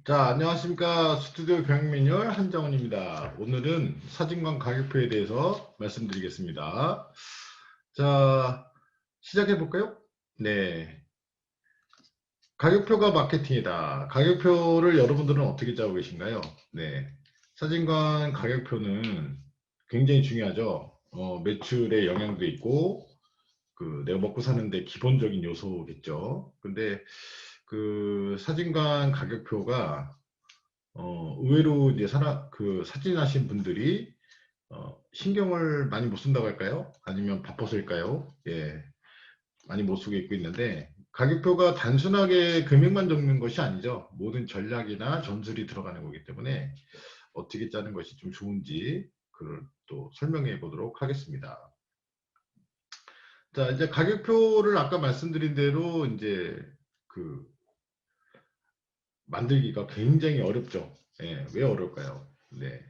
자, 안녕하십니까. 스튜디오 경영매뉴얼 한정원입니다. 오늘은 사진관 가격표에 대해서 말씀드리겠습니다. 자, 시작해 볼까요? 네. 가격표가 마케팅이다. 가격표를 여러분들은 어떻게 짜고 계신가요? 네. 사진관 가격표는 굉장히 중요하죠. 매출에 영향도 있고, 내가 먹고 사는데 기본적인 요소겠죠. 근데 사진관 가격표가 의외로 이제 사진 하신 분들이, 신경을 많이 못 쓴다고 할까요? 아니면 바빠서일까요? 예, 많이 못 쓰고 있고 있는데, 가격표가 단순하게 금액만 적는 것이 아니죠. 모든 전략이나 전술이 들어가는 거기 때문에, 어떻게 짜는 것이 좀 좋은지, 그걸 또 설명해 보도록 하겠습니다. 자, 이제 가격표를 아까 말씀드린 대로, 이제, 그, 만들기가 굉장히 어렵죠. 예, 왜 어려울까요? 네.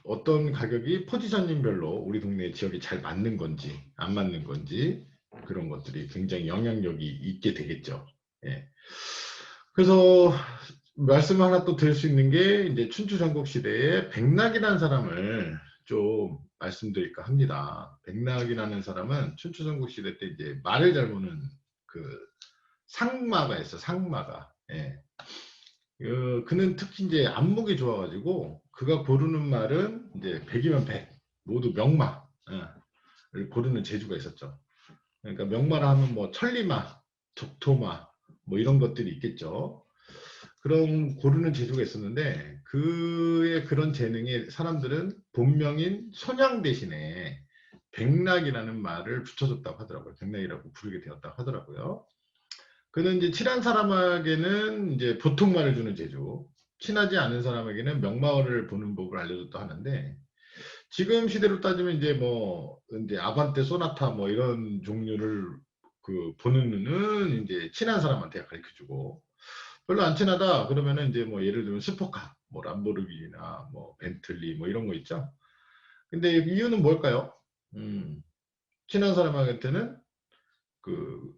어떤 가격이 포지셔닝별로 우리 동네 지역이 잘 맞는 건지 안 맞는 건지 그런 것들이 굉장히 영향력이 있게 되겠죠. 예. 그래서 말씀 하나 또 드릴 수 있는 게 이제 춘추전국 시대에 백낙이라는 사람을 좀 말씀드릴까 합니다. 백낙이라는 사람은 춘추전국 시대 때 이제 말을 잘 보는 그 상마가 있어, 상마가. 예. 그는 특히 이제 안목이 좋아가지고 그가 고르는 말은 이제 백이면 백 모두 를 고르는 재주가 있었죠. 그러니까 명마라 하면 뭐 천리마, 적토마 뭐 이런 것들이 있겠죠. 그런 고르는 재주가 있었는데 그의 그런 재능에 사람들은 본명인 손양 대신에 백락이라는 말을 붙여줬다고 하더라고요. 백락이라고 부르게 되었다고 하더라고요. 그는 이제 친한 사람에게는 이제 보통 말을 주는 재주, 친하지 않은 사람에게는 명마어를 보는 법을 알려줬다 하는데, 지금 시대로 따지면 이제 아반떼 소나타 뭐 이런 종류를 보는 눈은 이제 친한 사람한테 가르쳐주고, 별로 안 친하다 그러면은 이제 뭐 예를 들면 슈퍼카, 뭐 람보르기니나 뭐 벤틀리 뭐 이런 거 있죠. 근데 이유는 뭘까요? 음, 친한 사람한테는 그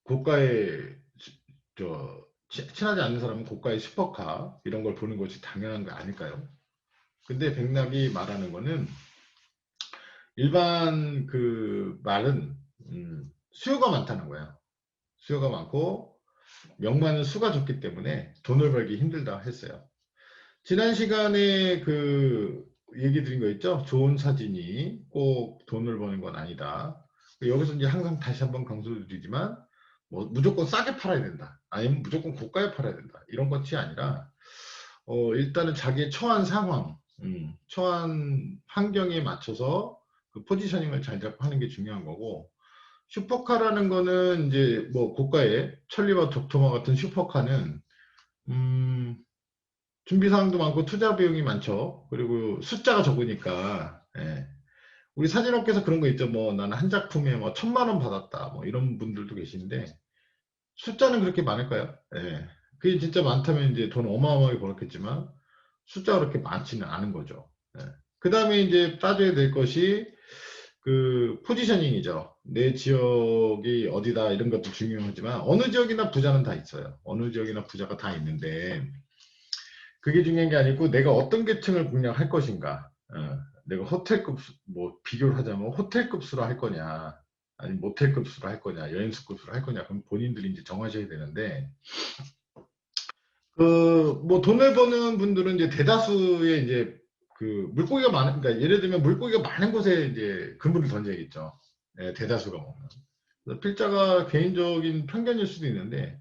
고가의 친하지 않는 사람은 고가의 슈퍼카 이런 걸 보는 것이 당연한 거 아닐까요? 근데 백락이 말하는 거는 일반 말은 수요가 많다는 거야. 수요가 많고 명만은 수가 적기 때문에 돈을 벌기 힘들다 했어요. 지난 시간에 얘기 드린 거 있죠? 좋은 사진이 꼭 돈을 버는 건 아니다. 여기서 이제 항상 다시 한번 강조드리지만, 뭐 무조건 싸게 팔아야 된다. 아니면 무조건 고가에 팔아야 된다. 이런 것이 아니라, 일단은 자기의 처한 상황, 처한 환경에 맞춰서 그 포지셔닝을 잘 잡고 하는 게 중요한 거고, 슈퍼카라는 거는 이제 뭐 고가의 천리와 덕토마 같은 슈퍼카는, 음, 준비 사항도 많고 투자 비용이 많죠. 그리고 숫자가 적으니까, 예. 우리 사진업계에서 그런 거 있죠. 뭐 나는 한 작품에 뭐 1,000만 원 받았다. 뭐 이런 분들도 계신데 숫자는 그렇게 많을까요? 예. 그게 진짜 많다면 이제 돈 어마어마하게 벌었겠지만 숫자가 그렇게 많지는 않은 거죠. 예. 그 다음에 이제 따져야 될 것이 포지셔닝이죠. 내 지역이 어디다 이런 것도 중요하지만 어느 지역이나 부자는 다 있어요. 어느 지역이나 부자가 다 있는데 그게 중요한 게 아니고 내가 어떤 계층을 공략할 것인가. 내가 호텔급 뭐 비교를 하자면 호텔급수로 할 거냐, 아니면 모텔급수로 할 거냐, 여행수급수로 할 거냐, 그럼 본인들이 이제 정하셔야 되는데 뭐 돈을 버는 분들은 이제 대다수의 이제 물고기가 많은, 그러니까 예를 들면 물고기가 많은 곳에 이제 그물을 던져야겠죠. 예, 대다수가 먹는. 그래서 필자가 개인적인 편견일 수도 있는데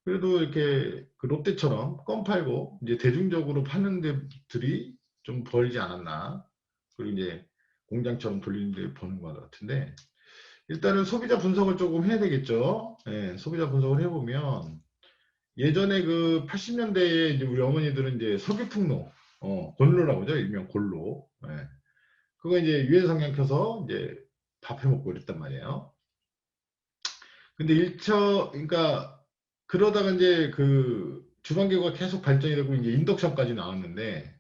그래도 이렇게 롯데처럼 껌 팔고 이제 대중적으로 파는 데들이 좀 벌지 않았나. 그리고 이제 공장처럼 돌리는 데 버는 것 같은데 일단은 소비자 분석을 조금 해야 되겠죠. 예, 소비자 분석을 해보면 예전에 80년대에 이제 우리 어머니들은 이제 석유풍로, 골로라고 하죠. 일명 골로. 예. 그거 이제 유해성냥 켜서 이제 밥 해 먹고 이랬단 말이에요. 근데 그러니까 그러다가 이제 주방기구가 계속 발전이 되고 이제 인덕션까지 나왔는데,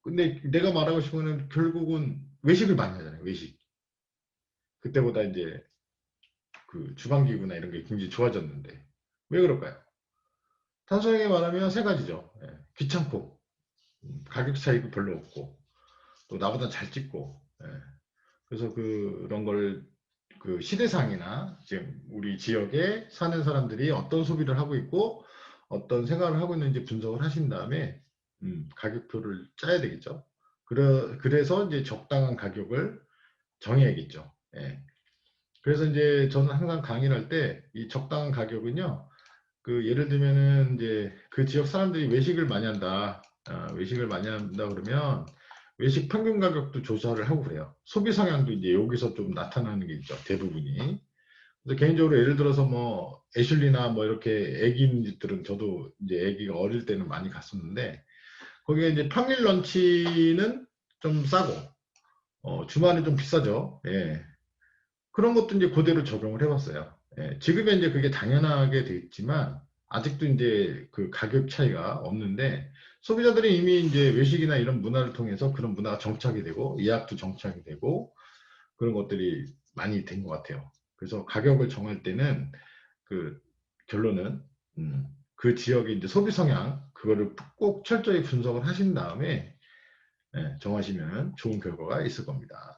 근데 내가 말하고 싶은 거는 결국은 외식을 많이 하잖아요. 외식. 그때보다 이제 주방기구나 이런 게 굉장히 좋아졌는데 왜 그럴까요? 단순하게 말하면 세 가지죠. 예, 귀찮고, 가격 차이도 별로 없고, 또 나보다 잘 찍고, 예, 그래서 그런 걸 그 시대상이나 지금 우리 지역에 사는 사람들이 어떤 소비를 하고 있고 어떤 생활을 하고 있는지 분석을 하신 다음에 가격표를 짜야 되겠죠. 그래서 이제 적당한 가격을 정해야겠죠. 예. 그래서 이제 저는 항상 강의를 할 때 이 적당한 가격은요. 그 예를 들면은 이제 그 지역 사람들이 외식을 많이 한다. 외식을 많이 한다 그러면 외식 평균 가격도 조사를 하고 그래요. 소비 성향도 이제 여기서 좀 나타나는 게 있죠. 대부분이. 그래서 개인적으로 예를 들어서 뭐 애슐리나 뭐 이렇게 애기인 집들은 저도 이제 애기가 어릴 때는 많이 갔었는데 거기에 이제 평일 런치는 좀 싸고 주말은 좀 비싸죠. 예. 그런 것도 이제 그대로 적용을 해봤어요. 예, 지금은 이제 그게 당연하게 돼 있지만 아직도 이제 그 가격 차이가 없는데 소비자들이 이미 이제 외식이나 이런 문화를 통해서 그런 문화가 정착이 되고 예약도 정착이 되고 그런 것들이 많이 된 것 같아요. 그래서 가격을 정할 때는 그 결론은 그 지역의 이제 소비 성향 그거를 꼭 철저히 분석을 하신 다음에 예, 정하시면 좋은 결과가 있을 겁니다.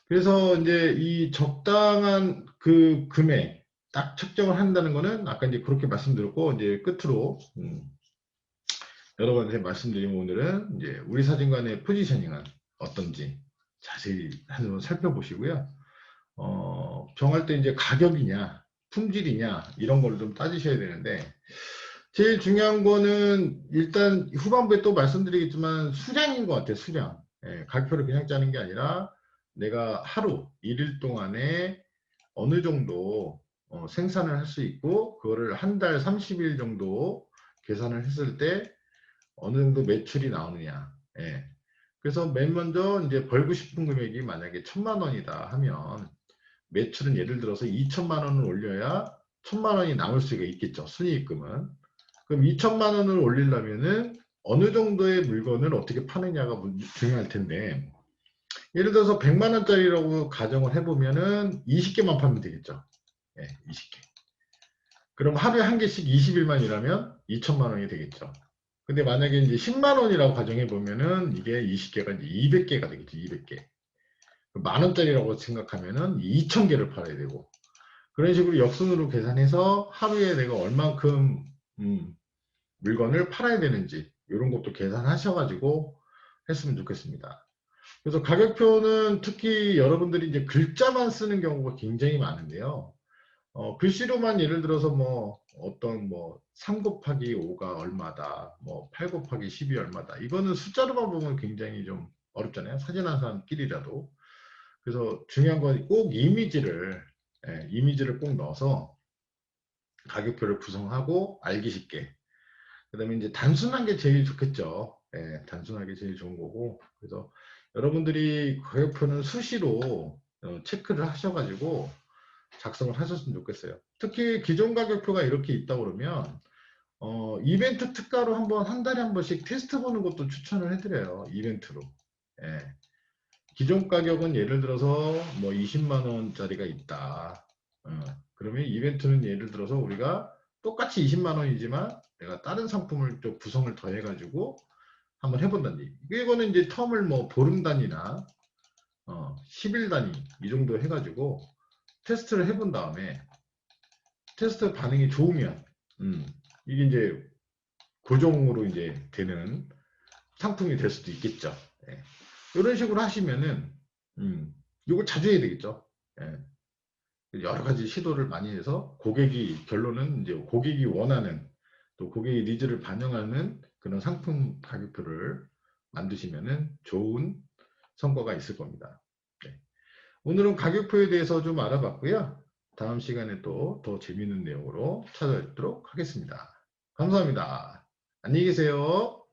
그래서 이제 이 적당한 그 금액 딱 책정을 한다는 거는 아까 이제 그렇게 말씀드렸고 이제 끝으로 여러분한테 말씀드린 오늘은 이제 우리 사진관의 포지셔닝은 어떤지 자세히 한번 살펴보시고요. 정할 때 이제 가격이냐 품질이냐 이런 걸 좀 따지셔야 되는데 제일 중요한 거는 일단 후반부에 또 말씀드리겠지만 수량인 것 같아요. 수량. 예, 가격표를 그냥 짜는 게 아니라 내가 하루, 일일 동안에 어느 정도 생산을 할 수 있고 그거를 한 달 30일 정도 계산을 했을 때 어느 정도 매출이 나오느냐. 예. 그래서 맨 먼저 이제 벌고 싶은 금액이 만약에 1,000만 원이다 하면 매출은 예를 들어서 2천만 원을 올려야 1,000만 원이 남을 수가 있겠죠. 순이익금은. 그럼 2천만 원을 올리려면은 어느 정도의 물건을 어떻게 파느냐가 중요할 텐데 예를 들어서 100만 원짜리라고 가정을 해보면은 20개만 팔면 되겠죠. 예, 20개. 그럼 하루에 한 개씩 20일만 일하면 2천만 원이 되겠죠. 근데 만약에 이제 10만 원이라고 가정해 보면은 이게 20개가 이제 200개가 되겠죠. 200개. 만 원짜리라고 생각하면은 2,000개를 팔아야 되고 그런 식으로 역순으로 계산해서 하루에 내가 얼만큼 물건을 팔아야 되는지 이런 것도 계산하셔가지고 했으면 좋겠습니다. 그래서 가격표는 특히 여러분들이 이제 글자만 쓰는 경우가 굉장히 많은데요. 글씨로만 예를 들어서 뭐 어떤 뭐 3 곱하기 5가 얼마다, 뭐 8 곱하기 10이 얼마다. 이거는 숫자로만 보면 굉장히 좀 어렵잖아요. 사진 한 사람끼리라도. 그래서 중요한 건 꼭 이미지를 이미지를 꼭 넣어서 가격표를 구성하고 알기 쉽게. 그다음에 이제 단순한 게 제일 좋겠죠. 예, 단순하게 제일 좋은 거고. 그래서 여러분들이 가격표는 수시로 체크를 하셔가지고 작성을 하셨으면 좋겠어요. 특히 기존 가격표가 이렇게 있다 그러면 이벤트 특가로 한번 한 달에 한 번씩 테스트 보는 것도 추천을 해드려요. 이벤트로. 예. 기존 가격은 예를 들어서 뭐 20만 원짜리가 있다. 그러면 이벤트는 예를 들어서 우리가 똑같이 20만 원이지만 내가 다른 상품을 좀 구성을 더 해가지고 한번 해본다니. 이거는 이제 텀을 뭐 보름 단위나 10일 단위 이 정도 해가지고 테스트를 해본 다음에 테스트 반응이 좋으면 이게 이제 고정으로 이제 되는 상품이 될 수도 있겠죠. 예. 이런 식으로 하시면은 이걸 자주 해야 되겠죠. 예. 여러 가지 시도를 많이 해서 고객이 결론은 이제 고객이 원하는 또 고객의 니즈를 반영하는 그런 상품 가격표를 만드시면은 좋은 성과가 있을 겁니다. 네. 오늘은 가격표에 대해서 좀 알아봤고요. 다음 시간에 또 더 재미있는 내용으로 찾아뵙도록 하겠습니다. 감사합니다. 안녕히 계세요.